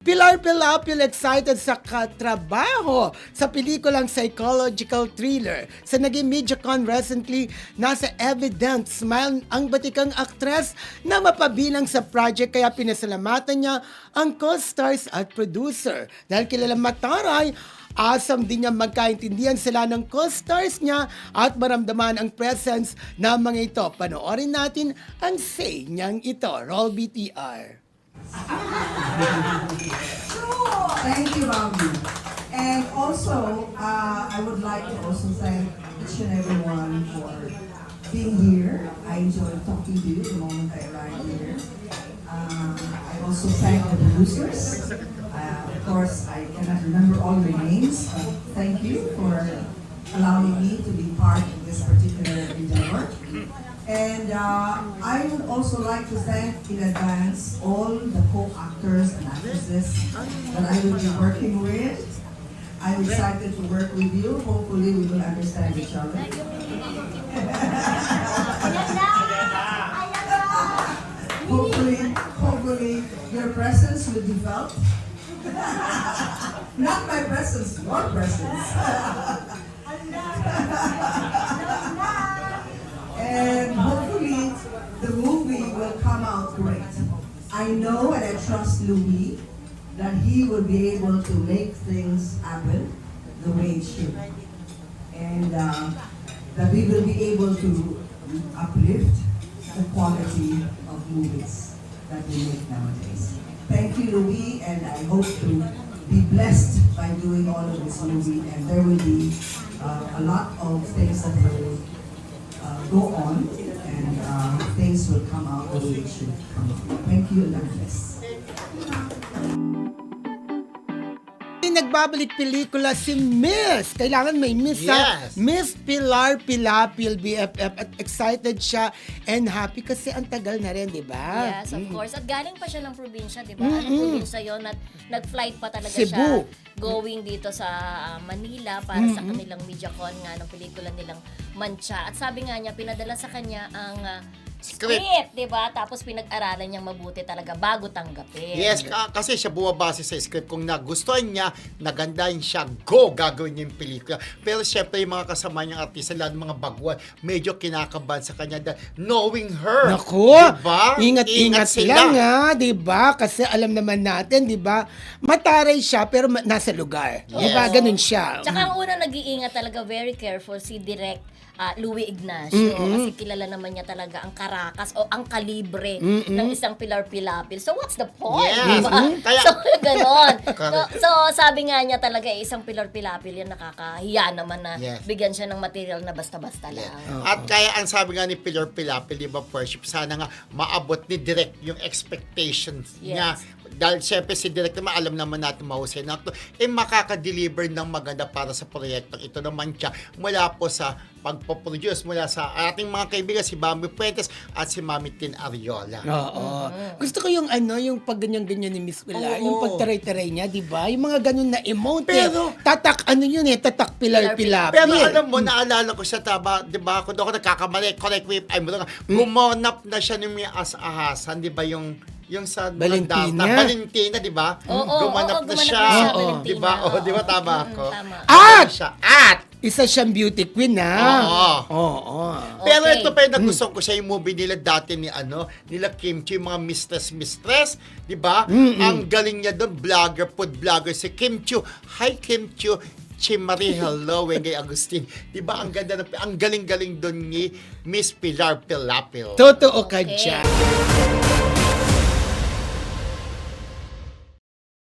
Pilar Pilapil excited sa katrabaho sa pelikulang psychological thriller. Sa naging MediaCon recently, nasa evident smile ang batikang aktres na mapabilang sa project kaya pinasalamatan niya ang co-stars at producer. Dahil kilala mataray, asam din niya magkaintindihan sila ng co-stars niya at maramdaman ang presence ng mga ito. Panoorin natin ang say niyang ito. Roll BTR. Thank you, Bobby. And also, I would like to also thank each and everyone for being here. I enjoyed talking to you the moment I arrived here. I also thank the producers. Of course, I cannot remember all your names, but thank you for allowing me to be part of this particular endeavor. And I would also like to thank in advance all the co-actors and actresses that I will be working with. I'm excited to work with you. Hopefully we will understand each other. hopefully your presence will be felt. Not my presence, your presence. And hopefully, the movie will come out great. I know and I trust Louis that he will be able to make things happen the way it should. And that we will be able to uplift the quality of movies that we make nowadays. Thank you, Louis, and I hope to be blessed by doing all of this movie. And there will be a lot of things that will go on, and things will come out the way it should come out. Thank you, and God bless. Nagbabalik pelikula si Miss. Kailangan may Miss sa Yes. Miss Pilar Pilapil BFF at excited siya and happy kasi ang tagal na rin, di ba? Yes, of course. At galing pa siya ng probinsya, di ba? Anong probinsya yun? At nag-flight pa talaga Cebu. siya going dito sa Manila para sa kanilang MediaCon nga ng pelikula nilang Mancha. At sabi nga niya, pinadala sa kanya ang script, di ba? Tapos pinag-aralan niyang mabuti talaga bago tanggapin. Yes, kasi siya bumabase sa script. Kung nagustuhan niya, nagandahin siya, go, gagawin niya yung pelikula. Pero syempre, yung mga kasama niyang artista, lahat ng mga baguhan, medyo kinakabahan sa kanya dahil knowing her. Naku, diba? ingat-ingat sila nga, di ba? Kasi alam naman natin, di ba? Mataray siya pero nasa lugar. Di ba? Yes. Ganun siya. Tsaka ang unang nag-iingat talaga, very careful, si Direk Louie Ignacio. Kasi kilala naman niya talaga ang karakas o ang kalibre ng isang Pilar Pilapil. So what's the point? Yes. Diba? Kaya- So ganon. So sabi nga niya talaga, isang Pilar Pilapil yan, nakakahiya naman na Yes. bigyan siya ng material na basta-basta lang. At kaya ang sabi nga ni Pilar Pilapil, di ba, worship, sana nga maabot ni Direk yung expectations niya. Yes. Dahil siyempre si Direk naman, alam naman natin mahusay na ito, makaka-deliver ng maganda para sa proyektong ito naman siya mula po sa pagpo-produce mula sa ating mga kaibigan, si Bambi Puentes at si Mami Tin Ariola. Oo. Gusto ko yung yung pag ganyan-ganyan ni Miss Pilar, Oo. yung pagtaray-taray niya, di ba? Yung mga ganun na emote. Pero- tatak tatak Pilar Pilapil. Pero alam mo, naalala ko siya, taba, di ba, kung ako nagkakamali, correct me if I'm wrong, gumonap na siya ng may as-ahasan, di ba, yung sa Valentina. Valentina, di ba? Oo, Gumanap na siya. Valentina. Di ba? Oh, di ba tama ako? Tama. At! Siya. At! Isa siyang beauty queen, ha? Oo. Oo. Pero Okay. ito pa yung nagustuhan ko siya yung movie nila dati nila Kim Chiu, yung mga mistress, di ba? Ang galing niya doon, food vlogger si Kim Chiu. Hi Kim Chiu. Marie, hello, Wengay Agustin. Di ba, ang ganda, ang galing-galing doon ni Miss Pilar Pilapil. Totoo ka Okay. dyan.